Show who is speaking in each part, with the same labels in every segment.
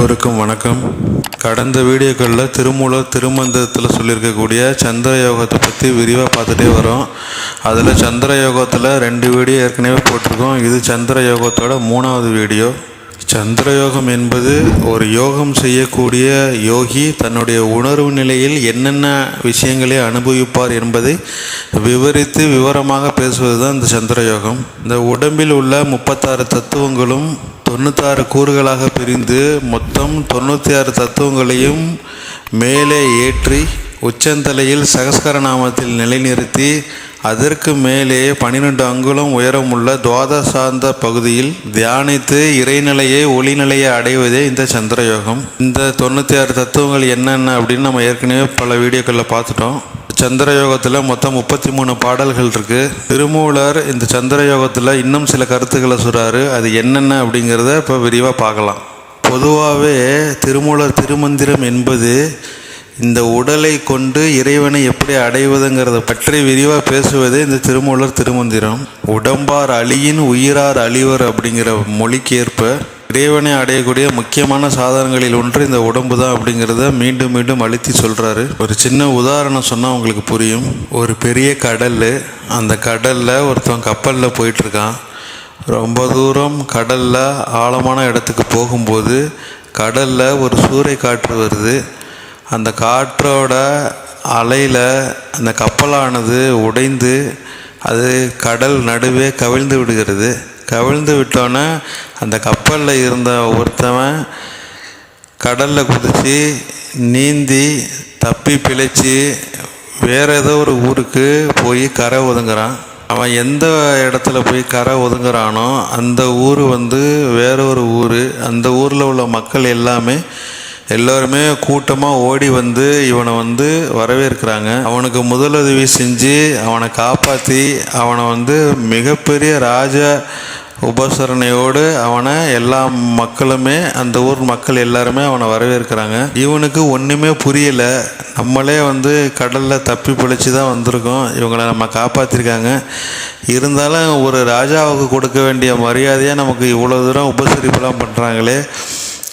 Speaker 1: எல்லோருக்கும் வணக்கம். கடந்த வீடியோக்களில் திருமூலர் திருமந்திரத்தில் சொல்லியிருக்கக்கூடிய சந்திர யோகத்தை பற்றி விரிவாக பார்த்துட்டே வரோம். அதில் சந்திர யோகத்தில் 2 வீடியோ ஏற்கனவே போட்டிருக்கோம். இது சந்திர யோகத்தோட 3வது வீடியோ. சந்திர யோகம் என்பது ஒரு யோகம் செய்யக்கூடிய யோகி தன்னுடைய உணர்வு நிலையில் என்னென்ன விஷயங்களை அனுபவிப்பார் என்பதை விவரித்து விவரமாக பேசுவது தான் இந்த சந்திர யோகம். இந்த உடம்பில் உள்ள 36 தத்துவங்களும் 96 கூறுகளாக பிரிந்து மொத்தம் 96 தத்துவங்களையும் மேலே ஏற்றி உச்சந்தலையில் சகஸ்கரநாமத்தில் நிலைநிறுத்தி அதற்கு மேலே 12 அங்குலம் உயரமுள்ள துவாதசாந்த பகுதியில் தியானித்து இறைநிலையை ஒளிநிலையை அடைவதே இந்த சந்திர யோகம். இந்த 96 தத்துவங்கள் என்னென்ன அப்படின்னு நம்ம ஏற்கனவே பல வீடியோக்களில் பார்த்துட்டோம். சந்திர யோகத்தில் மொத்தம் 33 பாடல்கள் இருக்குது. திருமூலர் இந்த சந்திர யோகத்தில் இன்னும் சில கருத்துக்களை சொல்கிறாரு. அது என்னென்ன அப்படிங்கிறத இப்போ விரிவாக பார்க்கலாம். பொதுவாகவே திருமூலர் திருமந்திரம் என்பது இந்த உடலை கொண்டு இறைவனை எப்படி அடைவதுங்கிறத பற்றி விரிவாக பேசுவதே இந்த திருமூலர் திருமந்திரம். உடம்பார் அழியின் உயிரார் அழிவர் அப்படிங்கிற மொழிக்கு ஏற்ப இறைவனை அடையக்கூடிய முக்கியமான சாதனங்களில் ஒன்று இந்த உடம்பு தான் அப்படிங்கிறத மீண்டும் மீண்டும் அழுத்தி சொல்கிறாரு. ஒரு சின்ன உதாரணம் சொன்னால் உங்களுக்கு புரியும். ஒரு பெரிய கடல், அந்த கடலில் ஒருத்தன் கப்பலில் போயிட்டுருக்கான். ரொம்ப தூரம் கடலில் ஆழமான இடத்துக்கு போகும்போது கடலில் ஒரு சூறை காற்று வருது. அந்த காற்றோட அலையில் அந்த கப்பலானது உடைந்து அது கடல் நடுவே கவிழ்ந்து விடுகிறது. கவிழ்ந்து விட்டோன்னே அந்த கப்பலில் இருந்த ஒருத்தவன் கடலில் குதித்து நீந்தி தப்பி பிழைச்சி வேறு ஏதோ ஒரு ஊருக்கு போய் கரை ஒதுங்குறான். அவன் எந்த இடத்துல போய் கரை ஒதுங்குறானோ அந்த ஊர் வேற ஒரு ஊர். அந்த ஊரில் உள்ள மக்கள் எல்லோருமே கூட்டமாக ஓடி இவனை வரவேற்கிறாங்க. அவனுக்கு முதலுதவி செஞ்சு அவனை காப்பாற்றி அவனை மிகப்பெரிய ராஜ உபசரணையோடு அவனை எல்லா மக்களுமே அந்த ஊர் மக்கள் எல்லாருமே அவனை வரவேற்கிறாங்க. இவனுக்கு ஒன்றுமே புரியலை. நம்மளே கடலில் தப்பி பிழைச்சி தான் வந்திருக்கோம். இவங்களை நம்ம காப்பாற்றிருக்காங்க. இருந்தாலும் ஒரு ராஜாவுக்கு கொடுக்க வேண்டிய மரியாதையாக நமக்கு இவ்வளோ தூரம் உபசரிப்பெல்லாம் பண்ணுறாங்களே,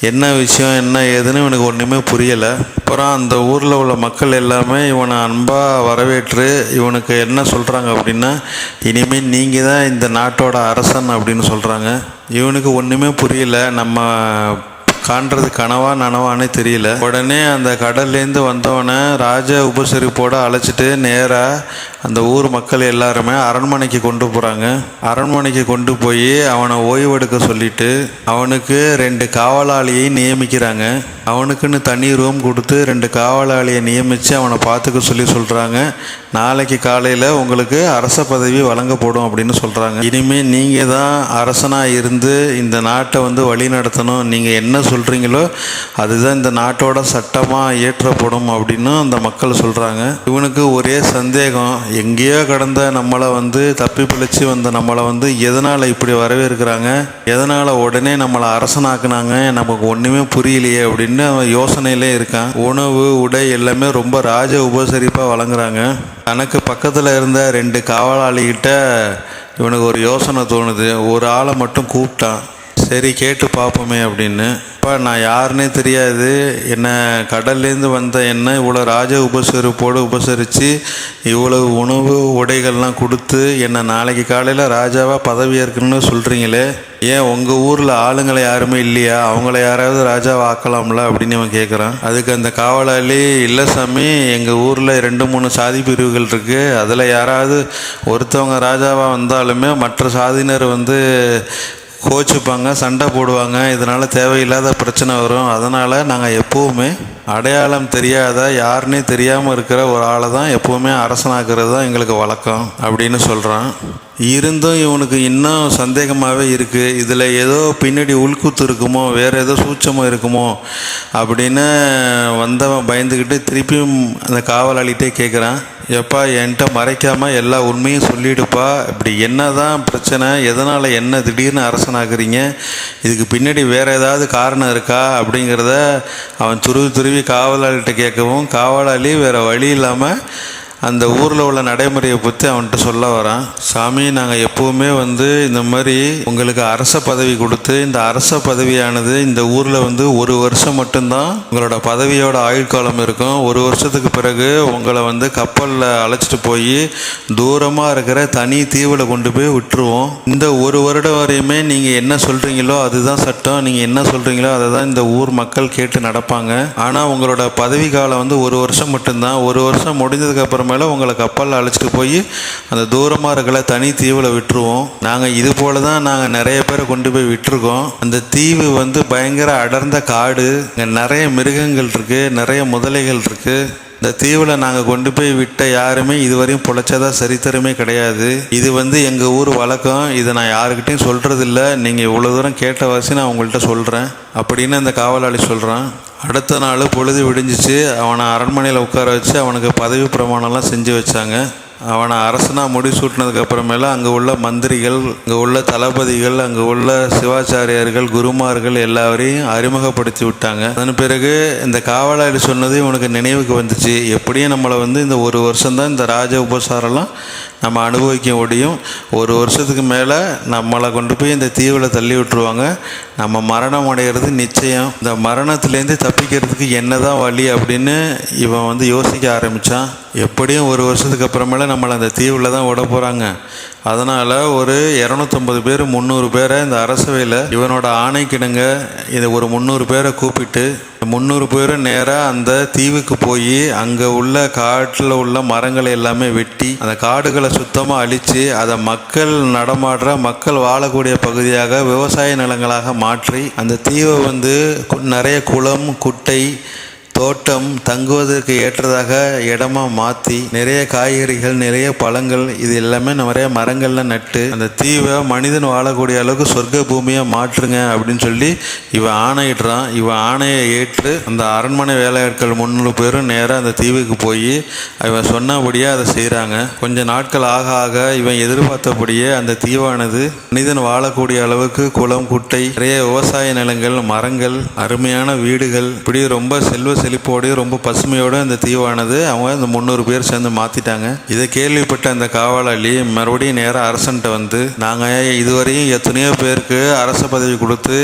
Speaker 1: என்ன விஷயம் என்ன ஏதுன்னு இவனுக்கு ஒன்றுமே புரியலை. அப்புறம் அந்த ஊரில் உள்ள மக்கள் எல்லாமே இவனை அன்பாக வரவேற்று இவனுக்கு என்ன சொல்கிறாங்க அப்படின்னா, இனிமேல் நீங்கள் தான் இந்த நாட்டோட அரசன் அப்படின்னு சொல்கிறாங்க. இவனுக்கு ஒன்றுமே புரியல. நம்ம காண்றது கனவா நனவானே தெரியல. உடனே அந்த கடல்லேருந்து வந்தவனை ராஜ உபசரிப்போடு அழைச்சிட்டு நேராக அந்த ஊர் மக்கள் எல்லாருமே அரண்மனைக்கு கொண்டு போகிறாங்க. அரண்மனைக்கு கொண்டு போய் அவனை ஓய்வெடுக்க சொல்லிட்டு அவனுக்கு 2 காவலாளியை நியமிக்கிறாங்க. அவனுக்குன்னு தனி ரூம் கொடுத்து 2 காவலாளியை நியமித்து அவனை பார்த்துக்க சொல்கிறாங்க. நாளைக்கு காலையில் உங்களுக்கு அரச பதவி வழங்கப்படும் அப்படின்னு சொல்கிறாங்க. இனிமேல் நீங்கள் தான் அரசனாக இருந்து இந்த நாட்டை வழி நடத்தணும். நீங்கள் என்ன சொல்கிறீங்களோ அதுதான் இந்த நாட்டோட சட்டமாக இயற்றப்படும் அப்படின்னு அந்த மக்கள் சொல்கிறாங்க. இவனுக்கு ஒரே சந்தேகம், எங்கேயோ கடந்த நம்மளை தப்பி பிழைச்சி வந்த நம்மளை எதனால் இப்படி வரவேற்கிறாங்க, எதனால் உடனே நம்மளை அரசனாக்குனாங்க, நமக்கு ஒன்றுமே புரியலையே அப்படின்னு அவன் யோசனையிலே இருக்கான். உணவு உடை எல்லாமே ரொம்ப ராஜ உபசரிப்பாக வழங்குறாங்க. தனக்கு பக்கத்தில் இருந்த 2 காவலாளிகிட்ட இவனுக்கு ஒரு யோசனை தோணுது. ஒரு ஆளை மட்டும் கூப்பிட்டான். சரி கேட்டு பார்ப்போமே அப்படின்னு. இப்போ நான் யாருன்னே தெரியாது, என்னை கடல்லேருந்து வந்த என்ன இவ்வளோ ராஜ உபசரிப்போடு உபசரித்து இவ்வளவு உணவு உடைகள்லாம் கொடுத்து என்னை நாளைக்கு காலையில் ராஜாவாக பதவி ஏற்கணும்னு சொல்கிறீங்களே, ஏன் உங்கள் ஊரில் ஆளுங்களை யாருமே இல்லையா, அவங்கள யாராவது ராஜாவை ஆக்கலாம்ல அப்படின்னு இவன் கேட்குறான். அதுக்கு அந்த காவலாளி, இல்லை சாமி, எங்கள் ஊரில் 2-3 சாதி பிரிவுகள் இருக்குது. அதில் யாராவது ஒருத்தவங்க ராஜாவாக வந்தாலுமே மற்ற சாதியினர் கோச்சுப்பாங்க, சண்டை போடுவாங்க. இதனால் தேவையில்லாத பிரச்சனை வரும். அதனால் நாங்கள் எப்போவுமே அடையாளம் தெரியாத யாருன்னே தெரியாமல் இருக்கிற ஒரு ஆளை தான் எப்போவுமே அரசனாக்குறது தான் எங்களுக்கு வழக்கம் அப்படின்னு சொல்கிறான். இருந்தும் இவனுக்கு இன்னும் சந்தேகமாகவே இருக்குது. இதில் ஏதோ பின்னாடி உள்குத்து இருக்குமோ, வேறு ஏதோ சூட்சமாக இருக்குமோ அப்படின்னு வந்தவன் பயந்துக்கிட்டு திருப்பியும் அந்த காவலாளிகிட்டே கேட்குறான். எப்பா, என்கிட்ட மறைக்காமல் எல்லா உண்மையும் சொல்லிவிடுப்பா. இப்படி என்ன தான் பிரச்சனை, எதனால் என்ன திடீர்னு அரசனாக்குறீங்க, இதுக்கு பின்னாடி வேறு ஏதாவது காரணம் இருக்கா அப்படிங்கிறத அவன் துருவி காவலாளிகிட்ட கேட்கவும் காவலாளி வேறு வழி இல்லாமல் அந்த ஊரில் உள்ள நடைமுறையை பற்றி அவன்கிட்ட சொல்ல வரான். சாமி, நாங்கள் எப்போவுமே இந்த மாதிரி உங்களுக்கு அரச பதவி கொடுத்து, இந்த அரச பதவியானது இந்த ஊரில் ஒரு வருஷம் மட்டும்தான் உங்களோட பதவியோட ஆயுட்காலம் இருக்கும். ஒரு வருஷத்துக்கு பிறகு உங்களை கப்பலில் அழைச்சிட்டு போய் தூரமாக இருக்கிற தனி தீவில் கொண்டு போய் விட்டுருவோம். இந்த ஒரு வருடம் வரையுமே நீங்கள் என்ன சொல்கிறீங்களோ அதுதான் சட்டம், நீங்கள் என்ன சொல்கிறீங்களோ அதை தான் இந்த ஊர் மக்கள் கேட்டு நடப்பாங்க. ஆனால் உங்களோட பதவி காலம் ஒரு வருஷம் மட்டும்தான். ஒரு வருஷம் முடிஞ்சதுக்கு அப்புறமேல உங்களை கப்பலில் அழைச்சிட்டு போய் அந்த தூரமாக இருக்கிற தனி தீவில் விட்டுருவோம். நாங்கள் இது போல தான் நாங்கள் நிறைய பேரை கொண்டு போய் விட்டுருக்கோம். அந்த தீவு பயங்கர அடர்ந்த காடு, இங்கே நிறைய மிருகங்கள் இருக்குது, நிறைய முதலைகள் இருக்குது. இந்த தீவில் நாங்கள் கொண்டு போய் விட்ட யாருமே இதுவரையும் பொழைச்சதா சரித்திரமே கிடையாது. இது எங்கள் ஊர் வழக்கம். இதை நான் யாருக்கிட்டையும் சொல்கிறதில்ல. நீங்கள் இவ்வளோ தூரம் கேட்ட வரிசை நான் உங்கள்கிட்ட சொல்கிறேன் அப்படின்னு அந்த காவலாளி சொல்கிறான். அடுத்த நாள் பொழுது விடிஞ்சிச்சு. அவனை அரண்மனையில் உட்கார வச்சு அவனுக்கு பதவி பிரமாணம்லாம் செஞ்சு வச்சாங்க. அவனை அரசனாக முடிசூட்டினதுக்கு அப்புறமேல அங்கே உள்ள மந்திரிகள், அங்கே உள்ள தளபதிகள், அங்கே உள்ள சிவாச்சாரியார்கள், குருமார்கள் எல்லாரையும் அறிமுகப்படுத்தி விட்டாங்க. அதன் பிறகு இந்த காவலாளி சொன்னது இவனுக்கு நினைவுக்கு வந்துச்சு. எப்படியும் நம்மளை இந்த ஒரு வருஷம்தான் இந்த ராஜ உபசாரம்லாம் நம்ம அனுபவிக்க முடியும். ஒரு வருஷத்துக்கு மேலே நம்மளை கொண்டு போய் இந்த தீவில் தள்ளி விட்டுருவாங்க. நம்ம மரணம் அடைகிறது நிச்சயம். இந்த மரணத்துலேருந்து தப்பிக்கிறதுக்கு என்ன தான் வழி அப்படின்னு இவன் யோசிக்க ஆரம்பித்தான். எப்படியும் ஒரு வருஷத்துக்கு அப்புறமேல நம்மளை அந்த தீவில் தான் விட போகிறாங்க. அதனால் ஒரு 250 பேர் 300 பேரை இந்த அரசவையில் இவனோட ஆணைக்கிடுங்க இதை ஒரு 300 பேரை கூப்பிட்டு 300 பேரும் நேராக அந்த தீவுக்கு போய் அங்கே உள்ள காட்டில் உள்ள மரங்களை எல்லாமே வெட்டி அந்த காடுகளை சுத்தமாக அழித்து அதை மக்கள் நடமாடுற, மக்கள் வாழக்கூடிய பகுதியாக விவசாய நிலங்களாக மாற்றி அந்த தீவை நிறைய குளம், குட்டை, தோட்டம், தங்குவதற்கு ஏற்றதாக இடமா மாற்றி நிறைய காய்கறிகள், நிறைய பழங்கள், இது எல்லாமே நிறைய மரங்கள்லாம் நட்டு அந்த தீவை மனிதன் வாழக்கூடிய அளவுக்கு சொர்க்க பூமியாக மாற்றுங்க அப்படின்னு சொல்லி இவன் ஆணையிடுறான். இவன் ஆணையை ஏற்று அந்த அரண்மனை வேலையாட்கள் 300 பேரும் நேராக அந்த தீவுக்கு போய் இவன் சொன்னபடியே அதை செய்கிறாங்க. கொஞ்சம் நாட்கள் ஆக ஆக இவன் எதிர்பார்த்தபடியே அந்த தீவானது மனிதன் வாழக்கூடிய அளவுக்கு குளம், குட்டை, நிறைய விவசாய நிலங்கள், மரங்கள், அருமையான வீடுகள், இப்படி ரொம்ப செழிப்போடு ரொம்ப பசுமையோடு அந்த தீவானது அவங்க இந்த 300 பேர் சேர்ந்து மாற்றிட்டாங்க. இதை கேள்விப்பட்ட அந்த காவலாளி மறுபடியும் நேராக அரசன்ட்ட நாங்கள் இதுவரையும் எத்தனையோ பேருக்கு அரச பதவி கொடுத்து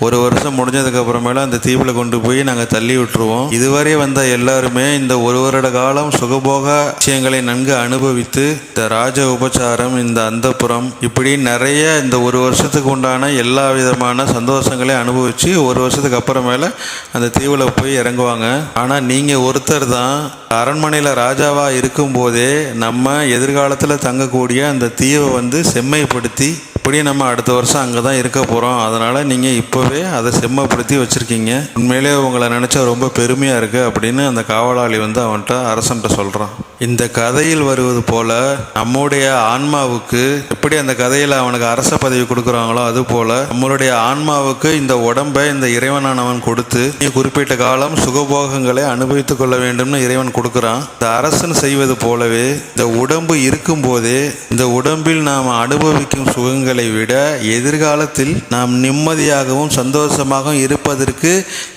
Speaker 1: ஒரு வருஷம் முடிஞ்சதுக்கு அப்புறமேல அந்த தீவில் கொண்டு போய் நாங்கள் தள்ளி விட்டுருவோம். இதுவரை வந்த எல்லாருமே இந்த ஒரு வருட காலம் சுகபோக விஷயங்களை நன்கு அனுபவித்து இந்த ராஜ உபச்சாரம், இந்த அந்தப்புறம், இப்படி நிறைய இந்த ஒரு வருஷத்துக்கு உண்டான எல்லா விதமான சந்தோஷங்களையும் அனுபவித்து ஒரு வருஷத்துக்கு அப்புறமேல அந்த தீவில் போய் இறங்குவாங்க. ஆனால் நீங்கள் ஒருத்தர் தான் அரண்மனையில் ராஜாவாக இருக்கும்போதே நம்ம எதிர்காலத்தில் தங்கக்கூடிய அந்த தீவை செம்மைப்படுத்தி இப்படி நம்ம அடுத்த வருஷம் அங்கே தான் இருக்க போகிறோம். அதனால் நீங்கள் இப்போவே அதை செம்மப்படுத்தி வச்சுருக்கீங்க. உண்மையிலே உங்களை நினச்சா ரொம்ப பெருமையாக இருக்குது அப்படின்னு அந்த காவலாளி அவன்கிட்ட அரசன்ட்ட சொல்கிறான். இந்த கதையில் வருவது போல் நம்முடைய ஆன்மாவுக்கு எப்படி அந்த கதையில் அவனுக்கு அரச பதவி கொடுக்குறாங்களோ அது போல் நம்மளுடைய ஆன்மாவுக்கு இந்த உடம்பை இந்த இறைவனானவன் கொடுத்து குறிப்பிட்ட காலம் சுகபோகங்களை அனுபவித்து கொள்ள வேண்டும்னு இறைவன் கொடுக்குறான். இந்த அரசன் செய்வது போலவே இந்த உடம்பு இருக்கும்போதே இந்த உடம்பில் நாம் அனுபவிக்கும் சுகங்களை விட எதிர்காலத்தில் நாம் நிம்மதியாகவும் சந்தோஷமாகவும் இருப்பதற்கு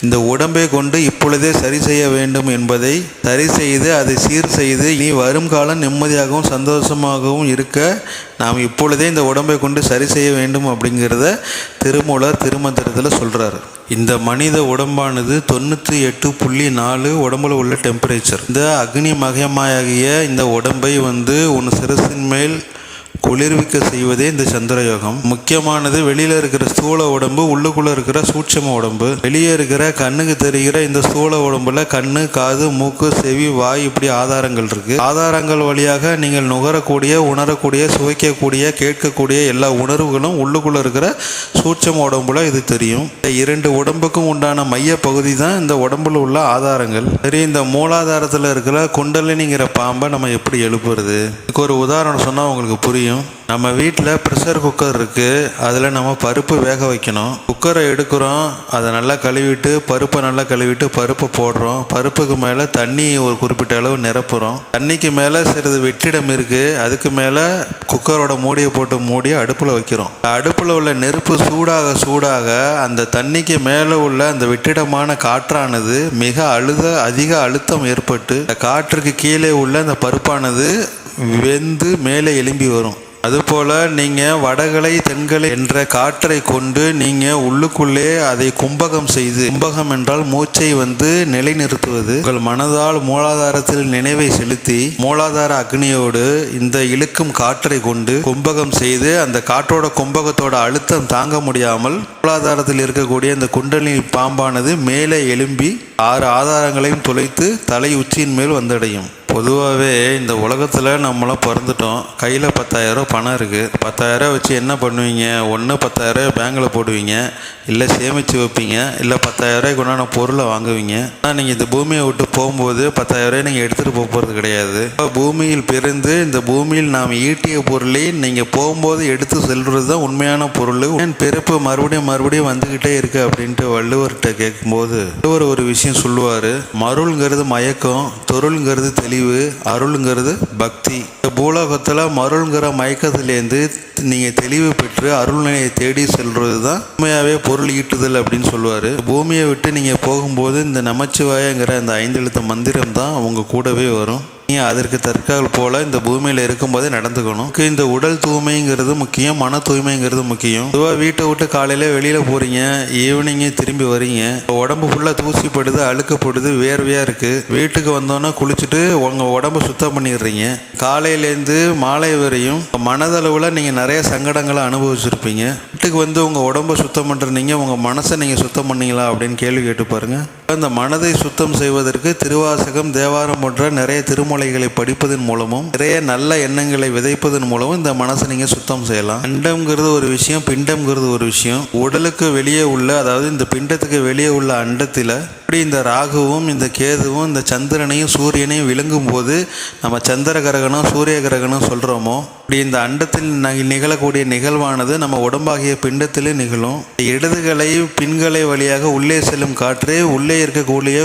Speaker 1: இந்த உடம்பை கொண்டு இப்பொழுதே சரி செய்ய வேண்டும் என்பதை சரி செய்து அதை சீர் செய்து இனி வரும் காலம் நிம்மதியாகவும் சந்தோஷமாகவும் இருக்க நாம் இப்பொழுதே இந்த உடம்பை கொண்டு சரி செய்ய வேண்டும் அப்படிங்கிறத திருமூலர் திருமந்திரத்தில் சொல்கிறார். இந்த மனித உடம்பானது 98.4 உடம்புல உள்ள டெம்பரேச்சர். இந்த அக்னி மகமாகிய இந்த உடம்பை உன் சிரசின் மேல் குளிர்விக்க செய்வதே இந்த சந்திரயோகம். முக்கியமானது வெளியில் இருக்கிற ஸ்தூல உடம்பு, உள்ளுக்குள்ளே இருக்கிற சூட்சம உடம்பு. வெளியே இருக்கிற கண்ணுக்கு தெரிகிற இந்த ஸ்தூல உடம்புல கண்ணு, காது, மூக்கு, செவி, வாய், இப்படி ஆதாரங்கள் இருக்கு. ஆதாரங்கள் வழியாக நீங்கள் நுகரக்கூடிய, உணரக்கூடிய, சுவைக்கக்கூடிய, கேட்கக்கூடிய எல்லா உணர்வுகளும் உள்ளுக்குள்ளே இருக்கிற சூட்சம உடம்புல இது தெரியும். இரண்டு உடம்புக்கும் உண்டான மைய பகுதி தான் இந்த உடம்புல உள்ள ஆதாரங்கள். சரி, இந்த மூலாதாரத்தில் இருக்கிற குண்டலினிங்கிற பாம்பை நம்ம எப்படி எழுப்புறது? இதுக்கு ஒரு உதாரணம் சொன்னால் உங்களுக்கு புரியும். நம்ம வீட்டில் ப்ரெஷர் குக்கர் இருக்குது. அதில் நம்ம பருப்பு வேக வைக்கணும். குக்கரை எடுக்கிறோம், அதை நல்லா கழுவிட்டு பருப்பை நல்லா கழுவிட்டு பருப்பை போடுறோம். பருப்புக்கு மேலே தண்ணி ஒரு குறிப்பிட்ட அளவு நிரப்புகிறோம். தண்ணிக்கு மேலே சிறிது வெற்றிடம் இருக்குது. அதுக்கு மேலே குக்கரோட மூடியை போட்டு மூடி அடுப்பில் வைக்கிறோம். அடுப்பில் உள்ள நெருப்பு சூடாக சூடாக அந்த தண்ணிக்கு மேலே உள்ள அந்த வெற்றிடமான காற்றானது மிக அதிக அழுத்தம் ஏற்பட்டு அந்த காற்றுக்கு கீழே உள்ள அந்த பருப்பானது வெந்து மேலே எழும்பி வரும். அதுபோல் நீங்கள் வடகலை தென்கலை என்ற காற்றை கொண்டு நீங்கள் உள்ளுக்குள்ளே அதை கும்பகம் செய்து, கும்பகம் என்றால் மூச்சை நிலைநிறுத்துவது, உங்கள் மனதால் மூலாதாரத்தில் நினைவை செலுத்தி மூலாதார அக்னியோடு இந்த இழுக்கும் காற்றை கொண்டு கும்பகம் செய்து அந்த காற்றோட கும்பகத்தோட அழுத்தம் தாங்க முடியாமல் மூலாதாரத்தில் இருக்கக்கூடிய இந்த குண்டலினி பாம்பானது மேலே எழும்பி 6 ஆதாரங்களையும் துளைத்து தலை உச்சியின் மேல் வந்தடையும். பொதுவாகவே இந்த உலகத்தில் நம்மளாம் பிறந்துட்டோம். கையில் 10,000 பணம் இருக்குது. 10,000 வச்சு என்ன பண்ணுவீங்க? ஒன்று 10,000 பேங்கில் போடுவீங்க, இல்லை சேமித்து வைப்பீங்க, இல்லை 10,000 உண்டான பொருளை வாங்குவீங்க. ஆனால் நீங்கள் இந்த பூமியை விட்டு போகும்போது 10,000 நீங்கள் எடுத்துகிட்டு போகிறது கிடையாது. பூமியில் பிறந்து இந்த பூமியில் நாம் ஈட்டிய பொருளை நீங்கள் போகும்போது எடுத்து செல்வது தான் உண்மையான பொருள். ஏன் பிறப்பு மறுபடியும் வந்துக்கிட்டே இருக்குது அப்படின்ட்டு வள்ளுவர்கிட்ட கேட்கும்போது வள்ளுவர் ஒரு விஷயம் சொல்லுவார். மருள்ங்கிறது மயக்கம், தொருள்ங்கிறது தெளிவு, அருள்ங்கிறது பக்தி. இந்த பூலோகத்தில் மருள்ங்கிற மயக்கத்திலேருந்து நீங்கள் தெளிவு பெற்று அருள்நிலையை தேடி செல்வது தான் உண்மையாகவே பொருள் ஈட்டுதல் அப்படின்னு சொல்லுவார். பூமியை விட்டு நீங்கள் போகும்போது இந்த நமச்சிவாயங்கிற அந்த 5 எழுத்து மந்திரம் தான் உங்கள் கூடவே வரும். அதற்கு தற்கால் போல இந்த பூமியில் இருக்கும்போதே நடந்துக்கணும். இந்த உடல் தூய்மைங்கிறது முக்கியம், மன தூய்மைங்கிறது முக்கியம். பொதுவாக வீட்டை விட்டு காலையில் வெளியில் போகிறீங்க, ஈவினிங்கே திரும்பி வரீங்க, உடம்பு ஃபுல்லாக தூசிப்படுது, அழுக்கப்படுது, வேர்வையாக இருக்குது. வீட்டுக்கு வந்தோன்னே குளிச்சுட்டு உங்கள் உடம்பு சுத்தம் பண்ணிடுறீங்க. காலையிலேருந்து மாலை வரையும் மனதளவில் நீங்கள் நிறைய சங்கடங்களை அனுபவிச்சிருப்பீங்க. வீட்டுக்கு உங்கள் உடம்பை சுத்தம் பண்ணுறீங்க, உங்கள் மனசை நீங்கள் சுத்தம் பண்ணீங்களா அப்படின்னு கேள்வி கேட்டு பாருங்கள். அந்த மனதை சுத்தம் செய்வதற்கு திருவாசகம், தேவாரம் போன்ற நிறைய திருமலைகளை படிப்பதன் மூலமும் நிறைய நல்ல எண்ணங்களை விதைப்பதன் மூலமும் இந்த மனசை நீங்கள் சுத்தம் செய்யலாம். அண்டம்ங்கிறது ஒரு விஷயம், பிண்டம்ங்கிறது ஒரு விஷயம். உடலுக்கு வெளியே உள்ள, அதாவது இந்த பிண்டத்துக்கு வெளியே உள்ள அண்டத்தில் இப்படி இந்த ராகுவும் இந்த கேதுவும் இந்த சந்திரனையும் சூரியனையும் விளங்கும் போது நம்ம சந்திர கிரகணம் சூரிய கிரகணம் சொல்கிறோமோ, இப்படி இந்த அண்டத்தில் நிகழக்கூடிய நிகழ்வானது நம்ம உடம்பாகிய பிண்டத்திலே நிகழும். இடதுகளை பின்களை வழியாக உள்ளே செல்லும் காற்றே உள்ளே இருக்கக்கூடிய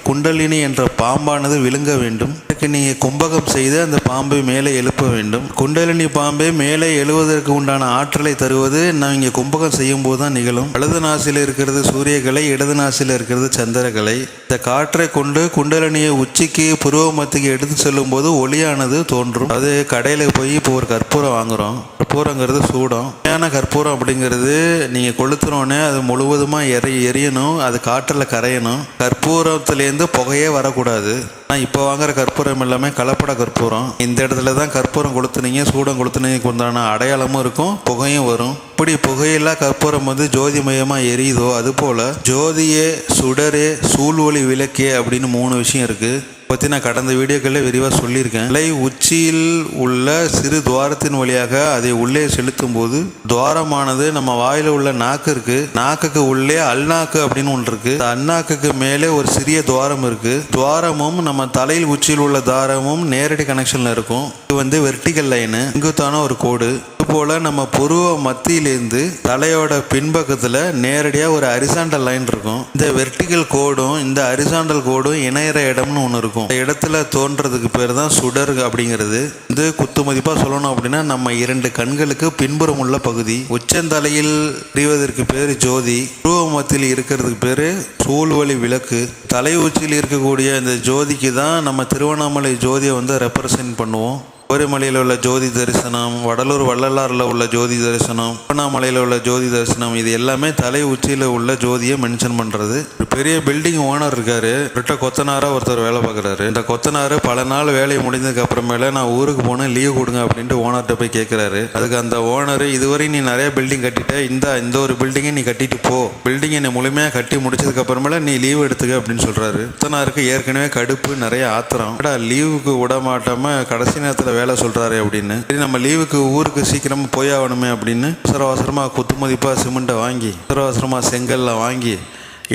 Speaker 1: குண்டலினி என்ற பாம்பானது விழுங்க வேண்டும். நீங்கள் கும்பகம் செய்து அந்த பாம்பை மேலே எழுப்ப வேண்டும். குண்டலினி பாம்பை மேலே எழுவதற்கு உண்டான ஆற்றலை தருவது நீங்கள் கும்பகம் செய்யும் போது தான் நிகழும். வலது நாசில் இருக்கிறது சூரியகலை, இடது நாசில் இருக்கிறது சந்திரகலை. இந்த காற்றை கொண்டு குண்டலினியை உச்சிக்கு புருவ மத்திக்கு எடுத்து செல்லும் போது ஒளியானது தோன்றும். அது கடையில் போய் இப்போ ஒரு கற்பூரம் வாங்குகிறோம். கற்பூரங்கிறது சூடம். உண்மையான கற்பூரம் அப்படிங்கிறது நீங்கள் கொளுத்துனோடனே அது முழுவதுமாக எரியணும், அது காற்றில் கரையணும். கற்பூரத்துலேருந்து புகையே வரக்கூடாது. ஆனால் இப்போ வாங்குகிற கற்பூரம் எல்லாமே கலப்பட கற்பூரம். இந்த இடத்துல தான் கற்பூரம் கொளுத்துனீங்க, சூடம் கொளுத்துனீங்க உண்டான அடையாளமும் இருக்கும், புகையும் வரும். இப்படி புகையில்லா கற்பூரம் ஜோதிமயமாக எரியுதோ அதுபோல் ஜோதியே, சுடரே, சூழ்வொளி விளக்கே அப்படின்னு 3 விஷயம் இருக்குது. பற்றி நான் கடந்த வீடியோக்களில் விரிவாக சொல்லியிருக்கேன். தலை உச்சியில் உள்ள சிறு துவாரத்தின் வழியாக அதை உள்ளே செலுத்தும் போது துவாரமானது நம்ம வாயில் உள்ள நாக்கு இருக்குது, நாக்குக்கு உள்ளே அல்நாக்கு அப்படின்னு ஒன்று இருக்குது. அல்நாக்குக்கு மேலே ஒரு சிறிய துவாரம் இருக்குது. துவாரமும் நம்ம தலையில் உச்சியில் உள்ள துவாரமும் நேரடி கனெக்ஷனில் இருக்கும். இது வெர்டிகல் லைனு, செங்குத்தான ஒரு கோடு. இதுபோல் நம்ம புருவ மத்தியிலேருந்து தலையோட பின்பக்கத்தில் நேரடியாக ஒரு ஹரிசாண்டல் லைன் இருக்கும். இந்த வெர்டிகல் கோடும் இந்த ஹரிசாண்டல் கோடும் இணையிற இடம்னு ஒன்று இருக்கும். இந்த இடத்துல தோன்றதுக்கு பேர் தான் சுடர் அப்படிங்கிறது. இது குத்து மதிப்பாக சொல்லணும் அப்படின்னா நம்ம 2 கண்களுக்கு பின்புறம் உள்ள பகுதி. உச்சந்தலையில் அறிவதற்கு பேர் ஜோதி, புருவ மத்தியில் இருக்கிறதுக்கு பேர் சூழ்வழி விளக்கு. தலை உச்சியில் இருக்கக்கூடிய இந்த ஜோதிக்கு தான் நம்ம திருவண்ணாமலை ஜோதியை ரெப்ரசன்ட் பண்ணுவோம். கோரிமலையில் உள்ள ஜோதி தரிசனம், வடலூர் வள்ளலாரில் உள்ள ஜோதி தரிசனம், திருவண்ணாமலையில் உள்ள ஜோதி தரிசனம், இது எல்லாமே தலை உச்சியில் உள்ள ஜோதியை மென்ஷன் பண்ணுறது. ஒரு பெரிய பில்டிங் ஓனர் இருக்காரு, கிட்ட கொத்தனாராக ஒருத்தர் வேலை பார்க்குறாரு. இந்த கொத்தனார் பல நாள் வேலையை முடிஞ்சதுக்கு அப்புறமேல நான் ஊருக்கு போனேன், லீவ் கொடுங்க அப்படின்ட்டு ஓனர்கிட்ட போய் கேட்குறாரு. அதுக்கு அந்த ஓனர், இதுவரை நீ நிறைய பில்டிங் கட்டிட்ட, இந்த ஒரு பில்டிங்கை நீ கட்டிட்டு போ, பில்டிங்கை நீ முழுமையாக கட்டி முடிச்சதுக்கு அப்புறமேல நீ லீவ் எடுத்துக்க அப்படின்னு சொல்கிறாரு. கொத்தனாருக்கு ஏற்கனவே கடுப்பு, நிறைய ஆத்திரம். லீவுக்கு விட மாட்டாம கடைசி நேரத்தில் வேலை சொல்கிறாரு அப்படின்னு. சரி, நம்ம லீவுக்கு ஊருக்கு சீக்கிரமாக போய் ஆகணுமே அப்படின்னு அவசரமாக குத்து மதிப்பாக சிமெண்ட்டை வாங்கி, அவசரமாக செங்கல்லாம் வாங்கி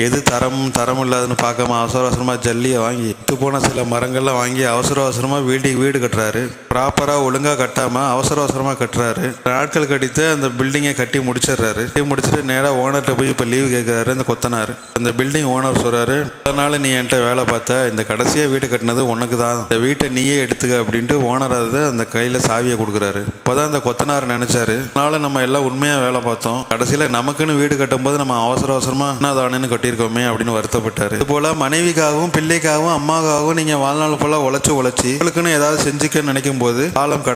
Speaker 1: எது தரம் இல்லாதுன்னு பார்க்காம அவசரமாக ஜல்லியை வாங்கி போன சில மரங்கள்லாம் வாங்கி அவசரமாக வீடு கட்டுறாரு. ப்ராப்பராக ஒழுங்காக கட்டாமல் அவசரமாக கட்டுறாரு. நாட்கள் கடித்து அந்த பில்டிங்கை கட்டி முடிச்சிட்டு நேராக ஓனர்கிட்ட போய் இப்போ லீவு கேட்குறாரு அந்த கொத்தனார். அந்த பில்டிங் ஓனர் சொல்கிறாரு, அதனால நீ என்கிட்ட வேலை பார்த்த, இந்த கடைசியாக வீடு கட்டினது உனக்கு தான், இந்த வீட்டை நீயே எடுத்துக்க அப்படின்ட்டு ஓனர் அதை அந்த கையில் சாவியை கொடுக்குறாரு. இப்போதான் அந்த கொத்தனார் நினைச்சாரு, அதனால நம்ம எல்லாம் உண்மையாக வேலை பார்த்தோம், கடைசியில் நமக்குன்னு வீடு கட்டும்போது நம்ம அவசரமாக என்னதானு கட்டியிருக்கோமே அப்படின்னு வருத்தப்பட்டார். இது போல் மனைவிக்காகவும் பிள்ளைக்காகவும் அம்மாவுக்காகவும் நீங்கள் வாழ்நாள் போல உழைச்சி உங்களுக்குன்னு ஏதாவது செஞ்சுக்க நினைக்கும் போது காலம்